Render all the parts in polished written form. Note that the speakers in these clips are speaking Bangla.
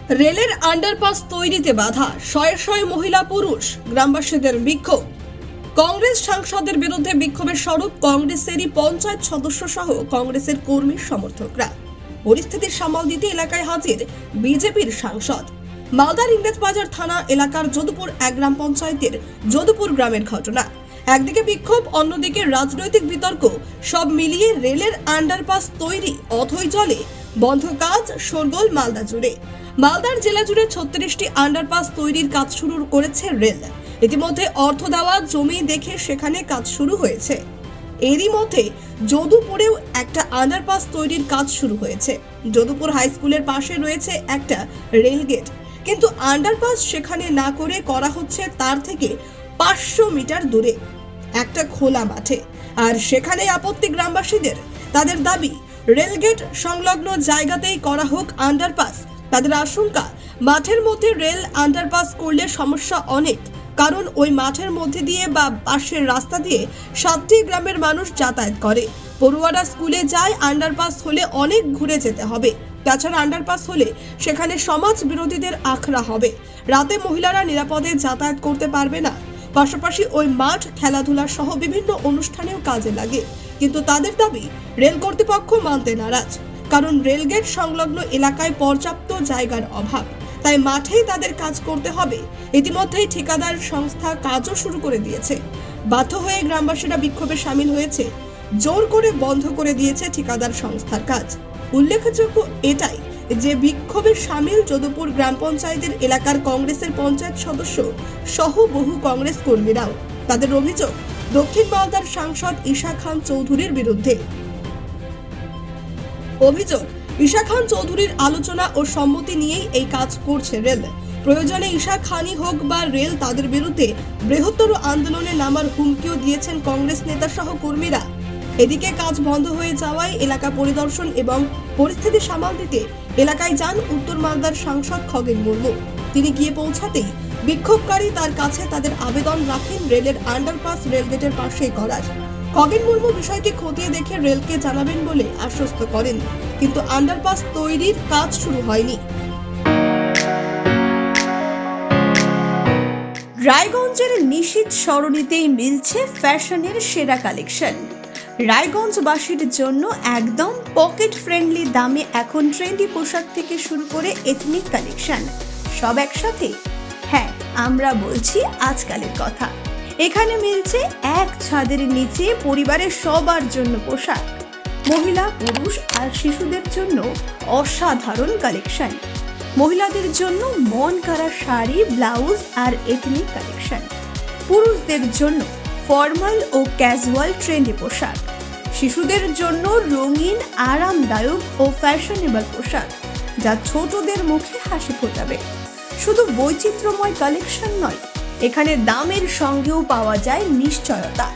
রেলের আন্ডারপাস তৈরিতে বাধা, শয়ে শয়ে মহিলা পুরুষ, গ্রামবাসীদের বিক্ষোভ। কংগ্রেস সাংসদের বিরুদ্ধে বিক্ষোভের স্বরূপ কংগ্রেসেরই পঞ্চায়েত সদস্য সহ কংগ্রেসের কর্মী সমর্থকরা। পরিস্থিতি সামাল দিতে এলাকায় হাজির বিজেপির সাংসদ। মালদার ইংরেজবাজার থানা এলাকার যদুপুর এক গ্রাম পঞ্চায়েতের যদুপুর গ্রামের ঘটনা। একদিকে বিক্ষোভ, অন্যদিকে রাজনৈতিক বিতর্ক, সব মিলিয়ে রেলের আন্ডারপাস তৈরি অথই জলে বন্ধ কাজ শোরগোল মালদা জুড়ে। মালদার জেলা জুড়ে 36টি আন্ডারপাস তৈরির কাজ শুরু করেছে রেল। ইতিমধ্যে অর্থ দেওয়া জমি দেখে সেখানে কাজ শুরু হয়েছে। এরই মধ্যে যদুপুরেও একটা আন্ডারপাস তৈরির কাজ শুরু হয়েছে। যদুপুর হাই স্কুলের পাশে রয়েছে একটা রেল গেট, কিন্তু আন্ডারপাস সেখানে না করে করা হচ্ছে তার থেকে 500 মিটার দূরে একটা খোলা মাঠে। আর সেখানে আপত্তি গ্রামবাসীদের। তাদের দাবি রেলগেট সংলগ্ন জায়গাতেই করা হোক আন্ডারপাস। তাদের আশঙ্কা, মাঠের মধ্যে রেল আন্ডারপাস করলে সমস্যা অনেক, কারণ ওই মাঠের মধ্যে দিয়ে বা পাশের রাস্তা দিয়ে 7টি গ্রামের মানুষ যাতায়াত করে। পড়ুয়ারা স্কুলে যায়, আন্ডারপাস হলে অনেক ঘুরে যেতে হবে। তাছাড়া আন্ডারপাস হলে সেখানে সমাজ বিরোধীদের আখড়া হবে। রাতে মহিলারা নিরাপদে যাতায়াত করতে পারবে না। পাশাপাশি ওই মাঠ খেলাধুলা সহ বিভিন্ন অনুষ্ঠানেও কাজে লাগে। কিন্তু তাদের দাবি রেল কর্তৃপক্ষ মানতে নারাজ, কারণ রেলগেট সংলগ্ন এলাকায় পর্যাপ্ত জায়গার অভাব, তাই মাঠেই তাদের কাজ করতে হবে। ইতিমধ্যেই ঠিকাদার সংস্থা কাজও শুরু করে দিয়েছে। বাধ্য হয়ে গ্রামবাসীরা বিক্ষোভে সামিল হয়েছে। জোর করে বন্ধ করে দিয়েছে ঠিকাদার সংস্থার কাজ। উল্লেখযোগ্য এটাই যে বিক্ষোভে সামিল যদুপুর গ্রাম পঞ্চায়েতের এলাকার কংগ্রেসের পঞ্চায়েত সদস্য সহ বহু কংগ্রেস কর্মীরাও। তাদের অভিযোগ দক্ষিণ মালদার সাংসদ ঈশা খান চৌধুরীর বিরুদ্ধে। অভিযোগ, ঈশা খান চৌধুরীর আলোচনা ও সম্মতি নিয়েই এই কাজ করছে রেল। প্রয়োজনে ঈশা খানই হোক বা রেল, তাদের বিরুদ্ধে বৃহত্তর আন্দোলনে নামার হুমকিও দিয়েছেন কংগ্রেস নেতা সহ কর্মীরা। এদিকে কাজ বন্ধ হয়ে যাওয়ায় এলাকা পরিদর্শন এবং পরিস্থিতি সামাল দিতে এলাকায় যান উত্তর মালদার সাংসদ খগেন মুর্মু। তিনি গিয়ে পৌঁছাতেই বিক্ষোভকারী তার কাছে তাদের আবেদন রাখেন রেলের আন্ডারপাস রেলগেটের পাশেই করার। খগেন মুর্মু বিষয়টি খতিয়ে দেখে রেলকে জানাবেন বলে আশ্বস্ত করেন, কিন্তু আন্ডারপাস তৈরির কাজ শুরু হয়নি। রায়গঞ্জের নিশীথ সরণিতেই মিলছে ফ্যাশনের সেরা কালেকশন। রায়গঞ্জবাসীর জন্য একদম পকেট ফ্রেন্ডলি দামে এখন ট্রেন্ডি পোশাক থেকে শুরু করে এথনিক কালেকশন সব একসাথে। হ্যাঁ, আমরা বলছি আজকালের কথা। এখানে মিলছে এক ছাদের নিচে পরিবারের সবার জন্য পোশাক, মহিলা, পুরুষ আর শিশুদের জন্য অসাধারণ কালেকশন। মহিলাদের জন্য মন কাড়া শাড়ি, ব্লাউজ আর এথনিক কালেকশন। পুরুষদের জন্য ফর্মাল ও ক্যাজুয়াল ট্রেন্ডি পোশাক। শিশুদের জন্য রঙিন, আরামদায়ক ও ফ্যাশনেবল পোশাক, যা ছোটদের মুখে হাসি ফোটাবে। শুধু বৈচিত্র্যময় কালেকশন নয়, এখানে দামের সঙ্গেও পাওয়া যায় নিশ্চয়তা।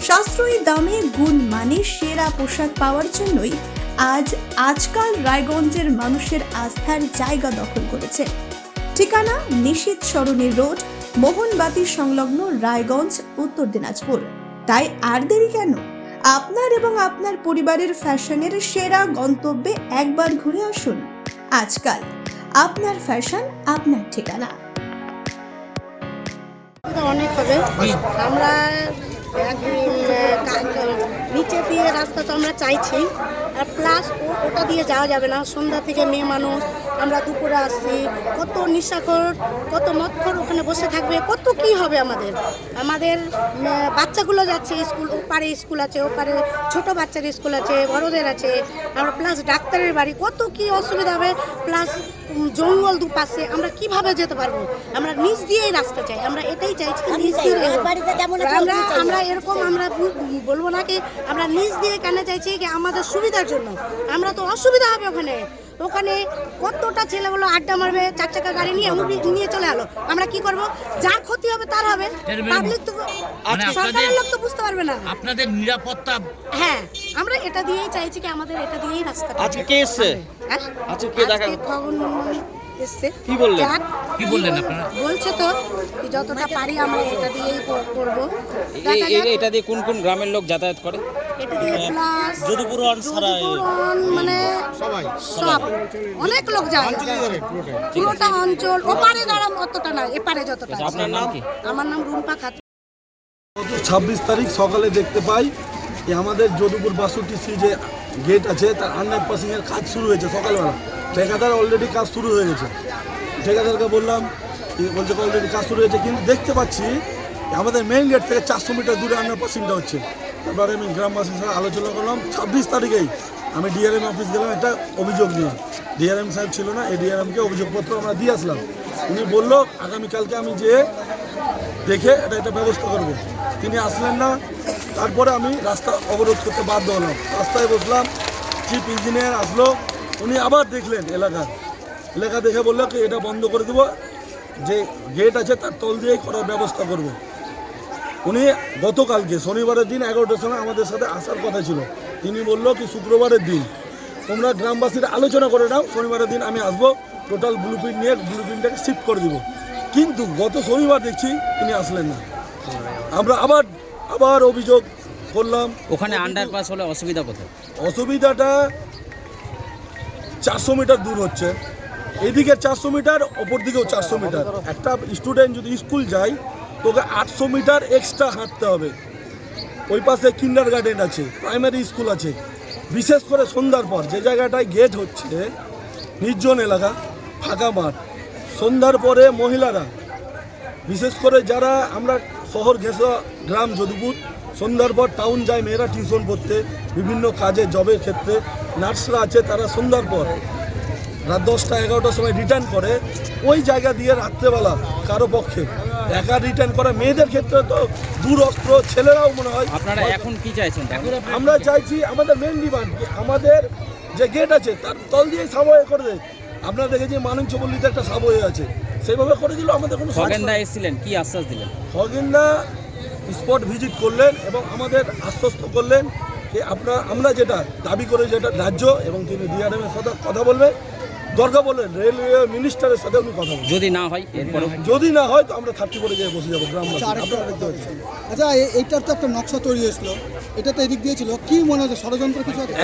সাশ্রয়ী দামে গুণমানের সেরা পোশাক পাওয়ার জন্যই আজকাল রায়গঞ্জের মানুষের আস্থার জায়গা দখল করেছে। ঠিকানা নিশীথ সরণি রোড, মোহনবাতি সংলগ্ন, রায়গঞ্জ, উত্তর দিনাজপুর। তাই আর দেরি কেন? আপনার এবং আপনার পরিবারের ফ্যাশনের সেরা গন্তব্যে একবার ঘুরে আসুন। আজকাল আপনার ফ্যাশন, আপনার ঠিকানা। অনেক হবে। আমরা নিচে দিয়ে রাস্তা তো আমরা চাইছি, আর প্লাস ওটা দিয়ে যাওয়া যাবে না। সন্ধ্যা থেকে মেয়ে মানুষ, আমরা দুপুরে আসছি, কত নিশাখর, কত মদখর ওখানে বসে থাকবে, কত কি হবে। আমাদের বাচ্চাগুলো যাচ্ছে স্কুল, ওপারে স্কুল আছে, ওপারে ছোট বাচ্চার স্কুল আছে, বড়দের আছে, আমরা প্লাস ডাক্তারের বাড়ি, কত কি অসুবিধা হবে। প্লাস জঙ্গল দুপাশে, আমরা কিভাবে যেতে পারবো? আমরা নিচ দিয়েই রাস্তা চাই, আমরা এটাই চাইছি নিচ দিয়ে। আমরা এরকম আমরা বলবো না কি আমরা নিচ দিয়ে কেন চাইছি, কি আমাদের সুবিধার জন্য। আমরা তো অসুবিধা হবে ওখানে কতটা ছেলেগুলো আড্ডা মারবে, 4 চাকা গাড়ি নিয়ে চলে এলো। আমরা কি করব? যার ক্ষতি হবে তার হবে, পাবলিক তো, সরকারের লোক তো বুঝতে পারবে না। আপনাদের নিরাপত্তা, হ্যাঁ, আমরা এটা দিয়েই চাইছি কি আমাদের এটা দিয়েই রাস্তা। আজকে কে এসেছে? আজকে কে দেখা? এসছে। কি বললেন? যাক, কি বললেন আপনারা? বলছে তো কি যতটা পারি আমরা এটা দিয়েই করবো। দেখা যাক। এটা দিয়ে কোন কোন গ্রামের লোক যাতায়াত করে? এটা দিয়ে প্লাস যদুপুর মানে সব অনেক লোক যায়, পুরোটা অঞ্চল ওপারে দাঁড়াম অতটা না, এপারে যতটা আছে। আপনার নাম কি? আমার নাম রুম্পা খাতুন। 26 তারিখ সকালে দেখতে পাই যে আমাদের যদুপুর 62 যে গেট আছে তার আন্ডারপাসিংয়ের কাজ শুরু হয়েছে সকালবেলা। ঠিকাদার অলরেডি কাজ শুরু হয়ে গেছে। ঠিকাদারকে বললাম, বলছে অলরেডি কাজ শুরু হয়েছে, কিন্তু দেখতে পাচ্ছি আমাদের মেইন গেট থেকে 400 মিটার দূরে আন্ডারপাসিংটা হচ্ছে। তারপরে আমি গ্রামবাসীর সাথে আলোচনা করলাম। 26 তারিখেই আমি ডিআরএম অফিস গেলাম একটা অভিযোগ নিয়ে। ডিআরএম সাহেব ছিল না, এই ডিআরএমকে অভিযোগপত্র আমরা দিয়ে আসলাম। উনি বলল আগামীকালকে আমি যেয়ে দেখে এটা ব্যবস্থা করব। তিনি আসলেন না। তারপরে আমি রাস্তা অবরোধ করতে বাধ্য হলাম। রাস্তায় বসলাম, চিফ ইঞ্জিনিয়ার আসলো, উনি আবার দেখলেন এলাকা দেখে বললো কি এটা বন্ধ করে দেবো, যে গেট আছে তার তল দিয়েই করার ব্যবস্থা করব। উনি গতকালকে শনিবারের দিন 11টার সময় আমাদের সাথে আসার কথা ছিল। তিনি বললো কি শুক্রবারের দিন তোমরা গ্রামবাসীরা আলোচনা করে নাও, শনিবারের দিন আমি আসবো, টোটাল ব্লুপ্রিন্ট নিয়ে ব্লুপ্রিন্টটাকে শিফট করে দিব। কিন্তু গত শনিবার দেখছি তিনি আসলেন না। আমরা আবার অভিযোগ করলাম। ওখানে আন্ডারপাস হলে অসুবিধা কোথায়? অসুবিধাটা 400 মিটার দূর হচ্ছে, এদিকে 400 মিটার, অপর দিকেও 400 মিটার। একটা স্টুডেন্ট যদি স্কুল যায় তোকে 800 মিটার এক্সট্রা হাঁটতে হবে। ওই পাশে কিন্ডার গার্ডেন আছে, প্রাইমারি স্কুল আছে। বিশেষ করে সন্ধ্যার পর যে জায়গাটায় গেট হচ্ছে নির্জন এলাকা, ফাঁকা মাঠ, সন্ধ্যার পরে মহিলারা, বিশেষ করে যারা আমরা শহর ঘেঁষা গ্রাম যদুপুর, সন্ধ্যার পর টাউন যায় মেয়েরা টিউশন পড়তে, বিভিন্ন কাজে জবের ক্ষেত্রে, নার্সরা আছে, তারা সন্ধ্যার পর রাত 10টা 11টার সময় রিটার্ন করে। ওই জায়গা দিয়ে রাত্রেবেলা কারো পক্ষে একা রিটার্ন করা, মেয়েদের ক্ষেত্রে তো দূরস্ত্র, ছেলেরাও মনে হয়। আপনারা এখন কি চাইছেন? আমরা চাইছি আমাদের মেন ডিমান্ড আমাদের যে গেট আছে তার তল দিয়ে সাবওয়ে করে দেয়। আপনারা দেখেছি মানিকচবল্লিতে একটা সাবওয়ে আছে, সেইভাবে করে দিল। আমাদের কোনো খগেনদা এসেছিলেন, কি আশ্বাস দিলেন? খগেনদা স্পট ভিজিট করলেন এবং আমাদের আশ্বস্ত করলেন যে আমরা যেটা দাবি করে, যেটা রাজ্য এবং তিনি ডিআরএম এর সাথে কথা বলবেন, দরকার বললেন রেলওয়ে মিনিস্টারের সাথে উনি কথা বলবেন। যদি না হয় এরপরে, যদি না হয় তো আমরা 34 গিয়ে বসে যাবো গ্রামবাসী। আপনারা দেখতে পাচ্ছেন। আচ্ছা, এইটার তো একটা নকশা তৈরি হয়েছিল, এটা তো এদিক দিয়েছিল, কি মনে হচ্ছে ষড়যন্ত্র কিছু আছে?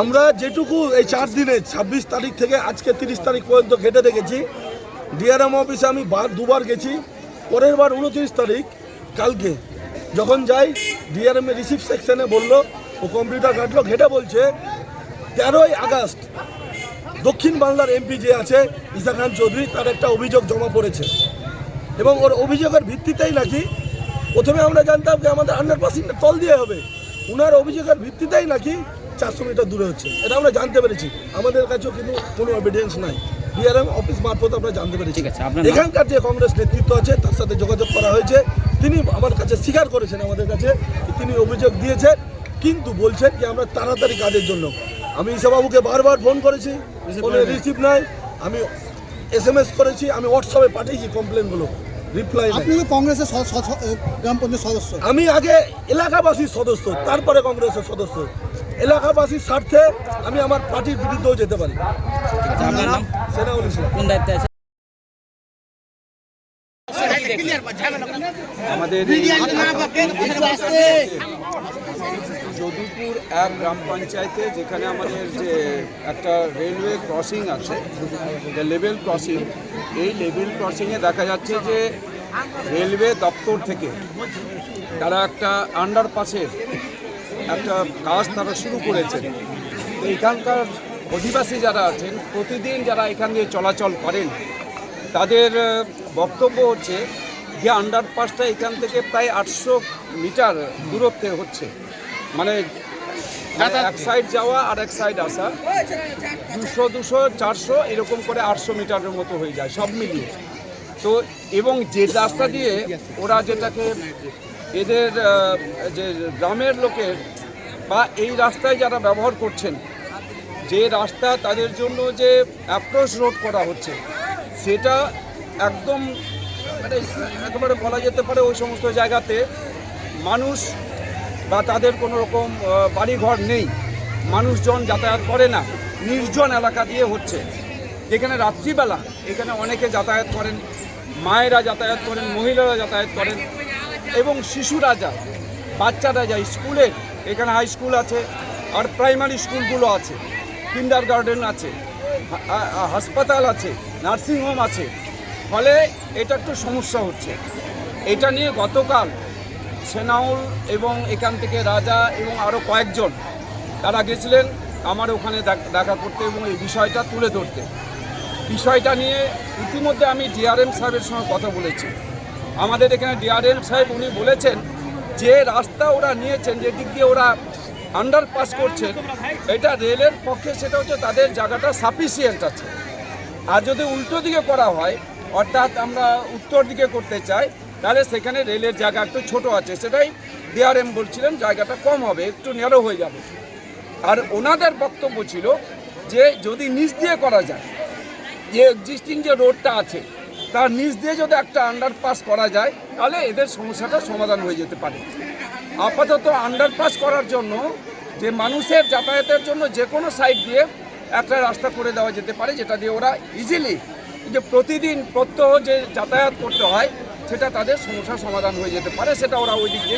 আমরা যেটুকু এই 4 দিনে 26 তারিখ থেকে আজকে 30 তারিখ পর্যন্ত ঘেটে দেখেছি, ডিআরএম অফিসে আমি দুবার গেছি। পরের বার 29 তারিখ কালকে যখন যাই, ডিআরএম এর রিসিভ সেকশনে বললো, ও কম্পিউটার কাটলো, ঘেটে বলছে 13ই আগস্ট দক্ষিণ বাংলার এমপি যে আছে ঈসা খান চৌধুরী, তার একটা অভিযোগ জমা পড়েছে এবং ওর অভিযোগের ভিত্তিতেই নাকি, প্রথমে আমরা জানতাম যে আমাদের আন্ডারপাসিংটা তল দিয়ে হবে, উনার অভিযোগের ভিত্তিতেই নাকি 400 মিটার দূরে হচ্ছে। এটা আমরা জানতে পেরেছি, আমাদের কাছেও কিন্তু কোনো এভিডেন্স নাই, ডিআরএম অফিস মারফত আমরা জানতে পেরেছি। ঠিক আছে, আপনার নাম? এখানকার যে কংগ্রেস নেতৃত্ব আছে তার সাথে যোগাযোগ করা হয়েছে, তিনি আমার কাছে স্বীকার করেছেন আমাদের কাছে তিনি অভিযোগ দিয়েছেন, কিন্তু বলছেন যে আমরা তাড়াতাড়ি কাজের জন্য। আমি ঈশাবাবুকে বারবার ফোন করেছি, ফোনে রিসিভ নাই, আমি SMS করেছি, আমি হোয়াটসঅ্যাপে পাঠিয়েছি কমপ্লেনগুলো, রিপ্লাই নাই। আপনি তো কংগ্রেসের গ্রাম পঞ্চায়েত সদস্য। আমি আগে এলাকাবাসীর সদস্য, তারপরে কংগ্রেসের সদস্য। এলাকাবাসীর স্বার্থে আমি আমার পার্টির বিরুদ্ধেও যেতে পারি। আপনার নাম? সেনাউল ইসলাম। কোন দায়িত্বে আছে? আমাদের যদুপুর 1 গ্রাম পঞ্চায়েতে, যেখানে আমাদের যে একটা রেলওয়ে ক্রসিং আছে, লেভেল ক্রসিং, এই লেভেল ক্রসিংয়ে দেখা যাচ্ছে যে রেলওয়ে দপ্তর থেকে তারা একটা আন্ডারপাসের একটা কাজ তারা শুরু করেছেন। এখানকার অধিবাসী যারা আছেন, প্রতিদিন যারা এখান দিয়ে চলাচল করেন, তাদের বক্তব্য হচ্ছে যে আন্ডারপাসটা এখান থেকে প্রায় 800 মিটার দূরত্বে হচ্ছে, মানে এক সাইড যাওয়া আর এক সাইড আসা, 200 400 এরকম করে 800 মিটারের মতো হয়ে যায় সব মিলিয়ে। তো এবং যে রাস্তা দিয়ে ওরা যেটাকে এদের যে গ্রামের লোকের বা এই রাস্তায় যারা ব্যবহার করছেন, যে রাস্তা তাদের জন্য যে অ্যাপ্রোচ রোড করা হচ্ছে, সেটা একদম মানে একেবারে বলা যেতে পারে ওই সমস্ত জায়গাতে মানুষ বা তাদের কোনো রকম বাড়িঘর নেই, মানুষজন যাতায়াত করে না, নির্জন এলাকা দিয়ে হচ্ছে। যেখানে রাত্রিবেলা এখানে অনেকে যাতায়াত করেন, মায়েরা যাতায়াত করেন, মহিলারা যাতায়াত করেন এবং শিশুরা যায়, বাচ্চারা যায় স্কুলের। এখানে হাই স্কুল আছে আর প্রাইমারি স্কুলগুলো আছে, কিন্ডার গার্ডেন আছে, হাসপাতাল আছে, নার্সিংহোম আছে। ফলে এটা একটু সমস্যা হচ্ছে। এটা নিয়ে গতকাল সেনাউল এবং এখান থেকে রাজা এবং আরও কয়েকজন তারা গেছিলেন আমার ওখানে দেখা করতে এবং এই বিষয়টা তুলে ধরতে। বিষয়টা নিয়ে ইতিমধ্যে আমি ডিআরএম সাহেবের সঙ্গে কথা বলেছি। আমাদের এখানে ডিআরএম সাহেব উনি বলেছেন যে রাস্তা ওরা নিয়েছেন, যে দিক দিয়ে ওরা আন্ডারপাস করছেন, এটা রেলের পক্ষে সেটা হচ্ছে তাদের জায়গাটা সাফিসিয়েন্ট আছে। আর যদি উল্টো দিকে করা হয়, অর্থাৎ আমরা উত্তর দিকে করতে চাই, তাহলে সেখানে রেলের জায়গা একটু ছোটো আছে। সেটাই ডিআরএম বলছিলেন জায়গাটা কম হবে, একটু ন্যারো হয়ে যাবে। আর ওনাদের বক্তব্য ছিল যে যদি নিচ দিয়ে করা যায়, যে এক্সিস্টিং যে রোডটা আছে তার নিচ দিয়ে যদি একটা আন্ডারপাস করা যায়, তাহলে এদের সমস্যাটা সমাধান হয়ে যেতে পারে। আপাতত আন্ডারপাস করার জন্য যে মানুষের যাতায়াতের জন্য যে কোনো সাইড দিয়ে একটা রাস্তা করে দেওয়া যেতে পারে, যেটা দিয়ে ওরা ইজিলি যে প্রতিদিন প্রত্যহ যে যাতায়াত করতে হয় সেটা তাদের সমস্যার সমাধান হয়ে যেতে পারে, সেটা ওরা ওই দিক দিয়ে